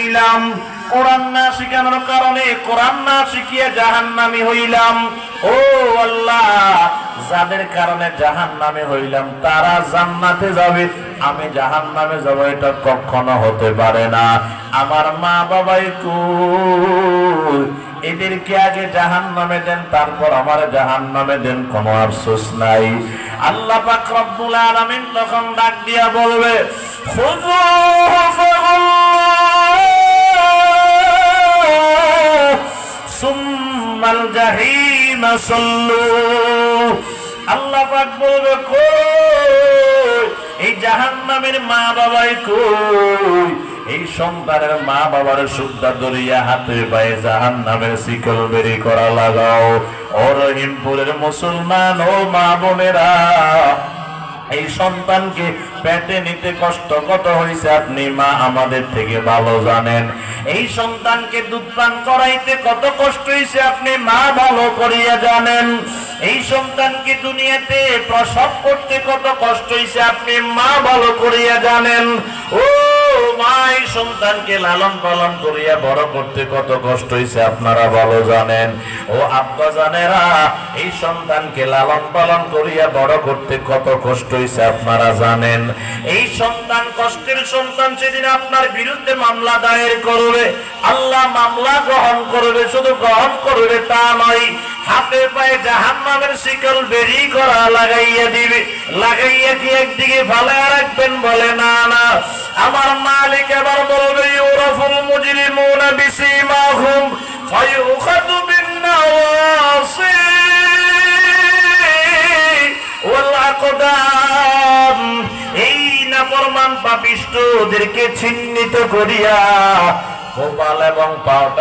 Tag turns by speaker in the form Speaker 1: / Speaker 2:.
Speaker 1: হইলাম, কোরআন না শিখানোর কারণে কোরআন না শিখিয়ে জাহান্নামী হইলাম। ও আল্লাহ, যাদের কারণে জাহান্নামী হইলাম তারা জান্নাতে যাবে, আমি জাহান্নামে যাব, এটা কখনো হতে পারে না। আমার মা বাবাই কই, এদেরকে আগে জাহান্নামে দেন, তারপর আমার জাহান্নামে দেন, কোনো আফসোস নাই। আল্লাহ পাক রব্বুল আলামিন তখন ডাক দিয়া বলবে, সুম্মাল জাহিম সাল্লু। আল্লাহ পাক বলবে, কই এই জাহান্নামের মা বাবাই কই, এই সন্তানের মা বাবার সুদ্ধা দরিয়া হাতে পায়ে জাহান্নামের শিকল বেরি করা লাগাও। ও রহিমপুরের মুসলমান, ও মা বোনেরা, এই সন্তানকে পেটে নিতে কষ্ট কত হয়েছে আপনি মা আমাদের থেকে ভালো জানেন। এই সন্তানকে দুধ পান করাইতে কত কষ্ট হয়েছে আপনি মা ভালো করিয়া জানেন। এই সন্তানকে দুনিয়াতে প্রসব করতে কত কষ্ট হয়েছে আপনি মা ভালো করিয়া জানেন। ও মা, এই সন্তানকে লালন পালন করিয়া বড় করতে কত কষ্ট হয়েছে আপনারা ভালো জানেন। ও আব্বা জানেরা, এই সন্তানকে লালন পালন করিয়া বড় করতে কত কষ্ট হয়েছে আপনারা জানেন। এই সন্তান, কষ্টের সন্তান, সেদিন আপনার বিরুদ্ধে মামলা দায়ের করবে, আল্লাহ মামলা গ্রহণ করবে। শুধু গ্রহণ করবে তা নয়, হাতে পায়ে জাহান্নামের শিকল বেরি করা লাগাইয়া দিবে। লাগাইয়া কি একদিকে ফালাইয়া রাখবেন? বলে না না, আমার মালিক এবার বলবে, ইউরাফুল মুজরিমুনা বিসীমাহুম ফায়ুখাযু বিন-নাওয়াসি ওয়াল আকদাম। এই নাফরমান পাপিষ্ঠদেরকে চিহ্নিত করিয়া কপাল এবং পাওটা